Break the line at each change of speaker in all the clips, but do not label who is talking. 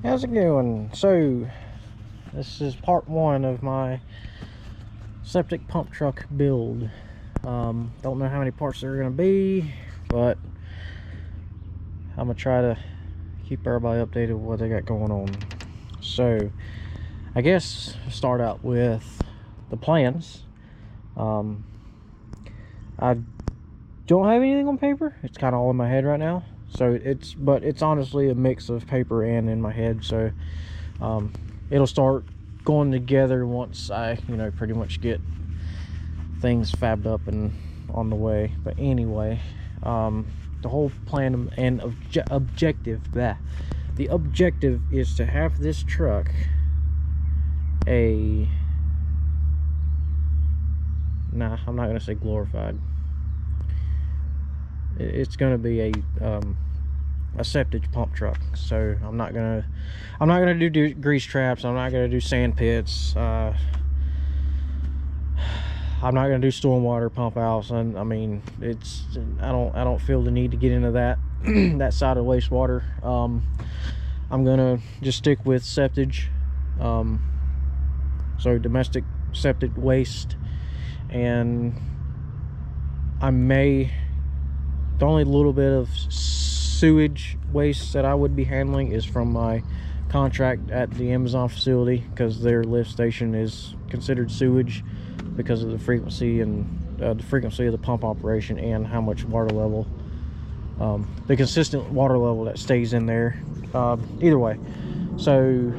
How's it going? So this is part one of my septic pump truck build. Don't know how many parts there are going to be, but I'm gonna try to keep everybody updated with what they got going on. So I guess start out with the plans. I don't have anything on paper. It's kind of all in my head right now. So it's honestly a mix of paper and in my head. So it'll start going together once I, pretty much get things fabbed up and on the way. But anyway, the whole plan and objective, the objective is to have this truck I'm not gonna say glorified. It's gonna be a septic pump truck. So I'm not gonna do grease traps. I'm not gonna do sand pits. I'm not gonna do stormwater pump outs. And I mean, I don't feel the need to get into that that side of wastewater. I'm gonna just stick with septic, so domestic septic waste. And the only little bit of sewage waste that I would be handling is from my contract at the Amazon facility, because their lift station is considered sewage because of the frequency and the frequency of the pump operation and how much water level, the consistent water level that stays in there. Either way, so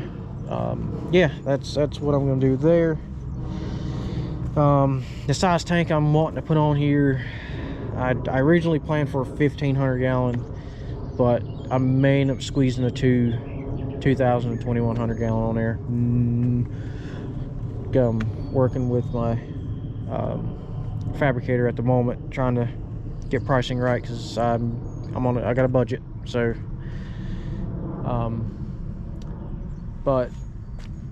yeah, that's what I'm gonna do there. The size tank I'm wanting to put on here, I originally planned for a 1,500 gallon, but I may end up squeezing a 2,000 and 2,100 gallon on there. I'm working with my fabricator at the moment, trying to get pricing right, because I got a budget. So but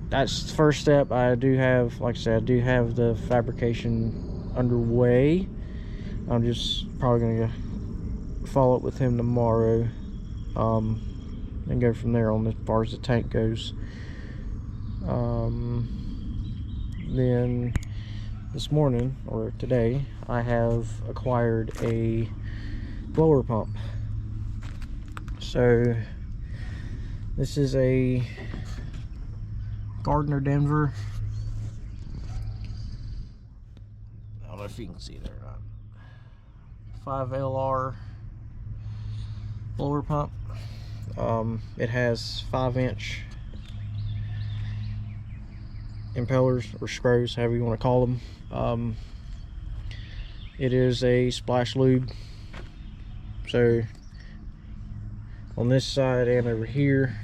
that's the first step. I do have, like I said, I do have the fabrication underway. I'm just probably gonna follow up with him tomorrow, and go from there on as far as the tank goes. Then this morning, or today, I have acquired a blower pump. So this is a Gardner Denver. I don't know if you can see there or not. 5LR blower pump. It has 5-inch impellers or screws, however you want to call them. It is a splash lube. So on this side and over here,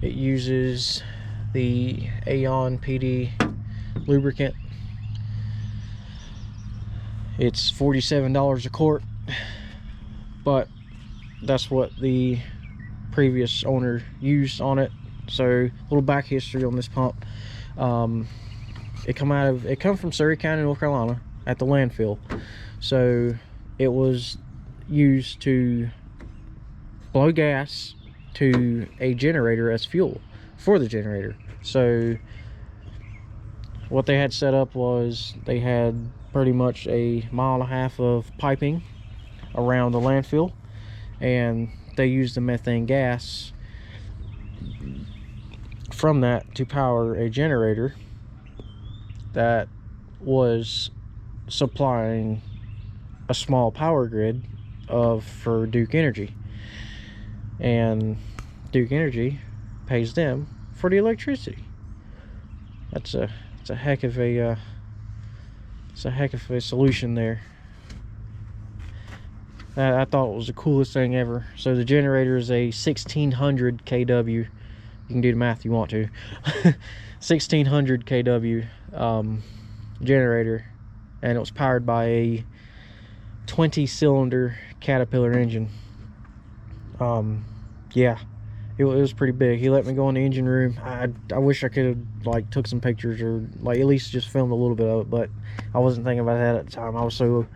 it uses the Aeon PD lubricant. It's $47 a quart, but that's what the previous owner used on it. So a little back history on this pump. It come from Surrey County, North Carolina, at the landfill. So it was used to blow gas to a generator as fuel for the generator. So what they had set up was they had pretty much 1.5 miles of piping around the landfill, and they used the methane gas from that to power a generator that was supplying a small power grid for Duke Energy. And Duke Energy pays them for the electricity. It's a heck of a solution there. I thought it was the coolest thing ever. So the generator is a 1600 kW. You can do the math if you want to. 1600 kW generator, and it was powered by a 20-cylinder Caterpillar engine. Yeah, it was pretty big. He let me go in the engine room. I wish I could have took some pictures, or at least just filmed a little bit of it, but I wasn't thinking about that at the time. I was so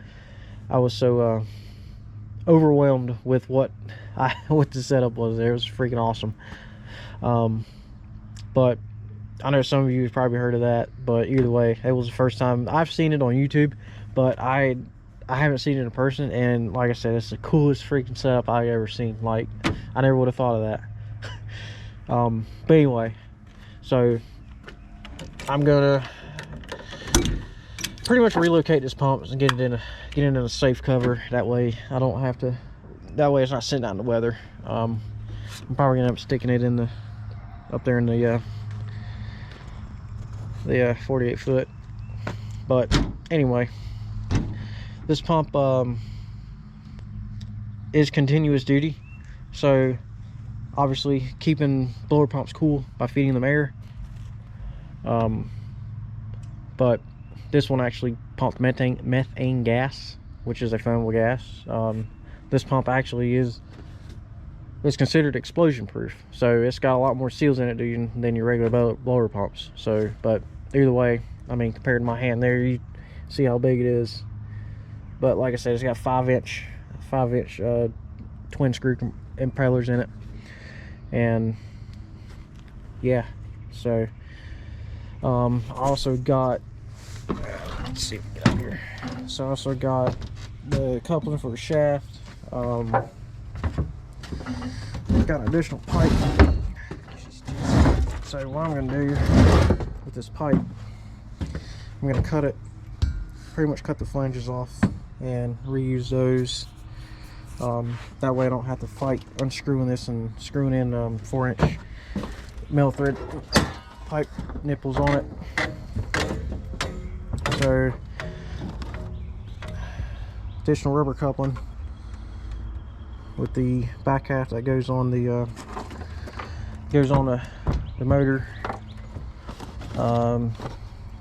overwhelmed with what the setup was there. It was freaking awesome. But I know some of you have probably heard of that, but either way, it was the first time I've seen it on YouTube, but I haven't seen it in person. And like I said, it's the coolest freaking setup I've ever seen. Like, I never would have thought of that. But anyway, so I'm gonna pretty much relocate this pump and get it in a safe cover. That way I don't have to, that way it's not sitting out in the weather. I'm probably gonna end up sticking it in the up there in the 48 foot. But anyway, this pump is continuous duty, so obviously keeping blower pumps cool by feeding them air. But this one actually pumped methane gas, which is a flammable gas. This pump actually is considered explosion proof, so it's got a lot more seals in it than your regular blower pumps. So, but either way, I mean, compared to my hand there, you see how big it is. But like I said, it's got 5-inch twin screw impellers in it. And yeah, so I also got, let's see if we get out here. So I also got the coupling for the shaft. Got an additional pipe. So what I'm gonna do with this pipe, I'm gonna cut it, pretty much cut the flanges off and reuse those. That way I don't have to fight unscrewing this and screwing in 4-inch metal thread pipe nipples on it. So additional rubber coupling with the back half that goes on the motor.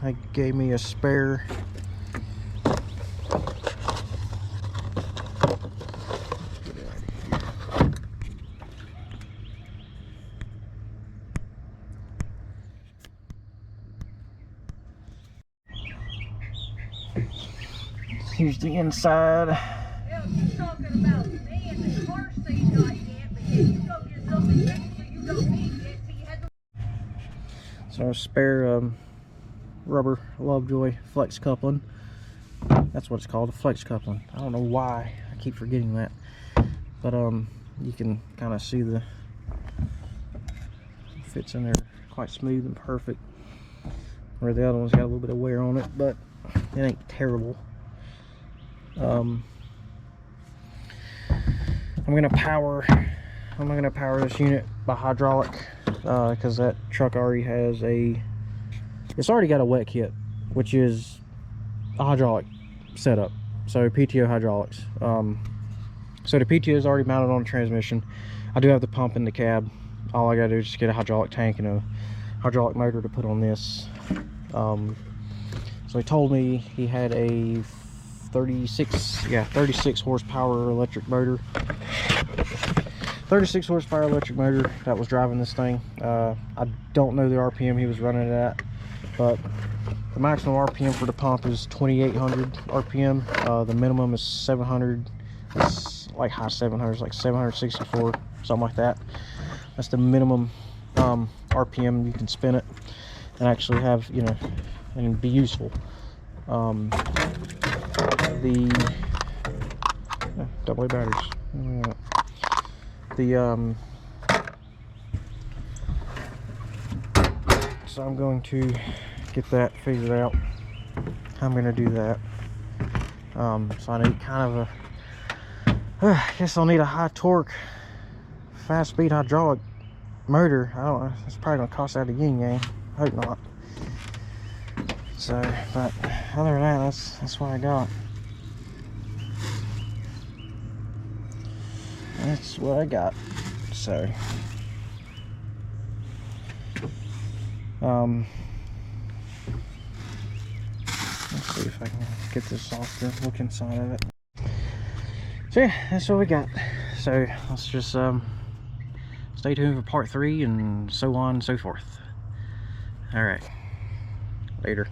They gave me a spare here's the inside.
Yeah, you're talking about me and the car seat not yet, but you go get something extra you don't need yet, so you had to.
So a spare rubber Lovejoy flex coupling. That's what it's called, a flex coupling. I don't know why I keep forgetting that, but you can kind of see the fits in there quite smooth and perfect, where the other one's got a little bit of wear on it, but it ain't terrible. I'm gonna power this unit by hydraulic, because that truck already has it's already got a wet kit, which is a hydraulic setup, so PTO hydraulics. So the PTO is already mounted on the transmission. I do have the pump in the cab. All I gotta do is just get a hydraulic tank and a hydraulic motor to put on this. So he told me he had a 36 horsepower electric motor. 36 horsepower electric motor that was driving this thing. I don't know the RPM he was running it at, but the maximum RPM for the pump is 2,800 RPM. The minimum is 700. It's like high 700s, like 764, something like that. That's the minimum RPM you can spin it and actually have, you know, and be useful. The AA batteries. So I'm going to get that figured out. I'm going to do that. So I need kind of I guess I'll need a high torque, fast speed hydraulic motor. I don't know. It's probably going to cost out a yin yang. Hope not. So, but other than that, that's what I got. That's what I got. So, let's see if I can get this off the look inside of it. So yeah, that's what we got. So let's just stay tuned for part 3 and so on and so forth. All right, later.